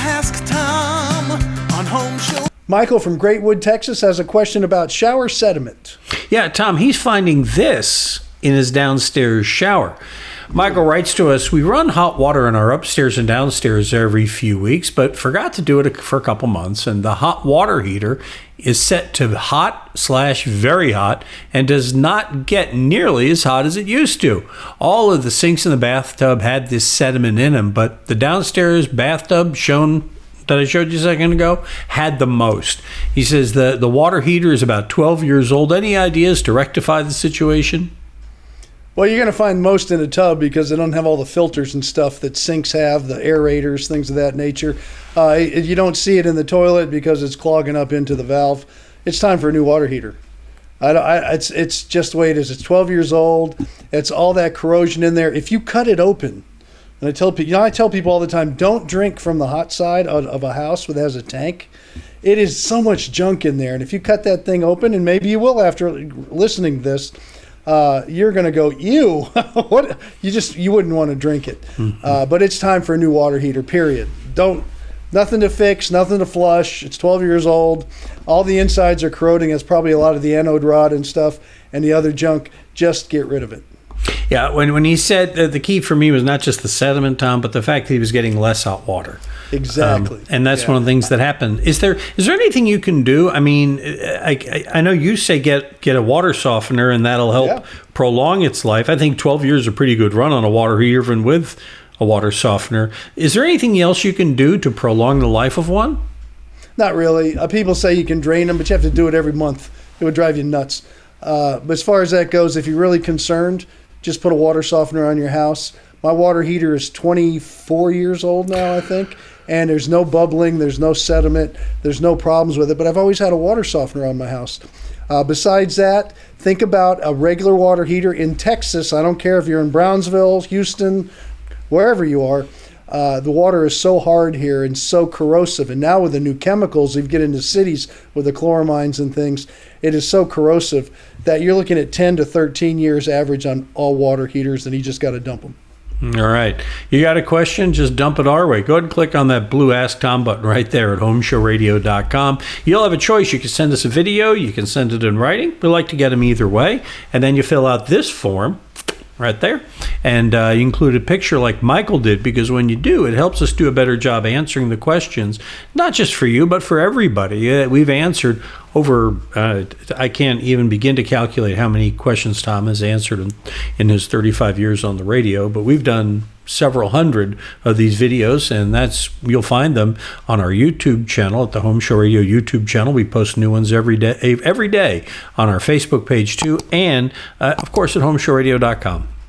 Ask Tom on Home Show. Michael from Greatwood, Texas, has a question about shower sediment. Yeah, Tom, he's finding this in his downstairs shower. Michael writes to us, we run hot water in our upstairs and downstairs every few weeks, but forgot to do it for a couple months, and the hot water heater is set to hot/very hot and does not get nearly as hot as it used to. All of the sinks in the bathtub had this sediment in them, but the downstairs bathtub that I showed you a second ago had the most. He says the water heater is about 12 years old. Any ideas to rectify the situation? Well, you're going to find most in a tub because they don't have all the filters and stuff that sinks have, the aerators, things of that nature. You don't see it in the toilet because it's clogging up into the valve. It's time for a new water heater. It's just the way it is. It's 12 years old. It's all that corrosion in there. If you cut it open, and I tell people all the time, don't drink from the hot side of a house that has a tank. It is so much junk in there. And if you cut that thing open, and maybe you will after listening to this, you're going to go, ew, what? You wouldn't want to drink it. Mm-hmm. But it's time for a new water heater, period. Nothing to fix, nothing to flush. It's 12 years old. All the insides are corroding. It's probably a lot of the anode rod and stuff and the other junk. Just get rid of it. Yeah, when he said the key for me was not just the sediment, Tom, but the fact that he was getting less hot water. Exactly. And that's one of the things that happened. Is there anything you can do? I mean, I know you say get a water softener and that'll help prolong its life. I think 12 years is a pretty good run on a water heater even with a water softener. Is there anything else you can do to prolong the life of one? Not really. People say you can drain them, but you have to do it every month. It would drive you nuts. But as far as that goes, if you're really concerned, just put a water softener on your house. My water heater is 24 years old now, I think, and there's no bubbling, there's no sediment, there's no problems with it, but I've always had a water softener on my house. Besides that, think about a regular water heater in Texas. I don't care if you're in Brownsville, Houston, wherever you are. The water is so hard here and so corrosive. And now with the new chemicals, if you get into cities with the chloramines and things, it is so corrosive that you're looking at 10 to 13 years average on all water heaters, and you just got to dump them. All right. You got a question? Just dump it our way. Go ahead and click on that blue Ask Tom button right there at HomeShowRadio.com. You'll have a choice. You can send us a video. You can send it in writing. We like to get them either way. And then you fill out this form right there. And you include a picture like Michael did, because when you do, it helps us do a better job answering the questions, not just for you, but for everybody. We've answered over, I can't even begin to calculate how many questions Tom has answered in his 35 years on the radio, but we've done several hundred of these videos, and you'll find them on our YouTube channel, at the Home Show Radio YouTube channel. We post new ones every day on our Facebook page too, and of course at HomeShowRadio.com.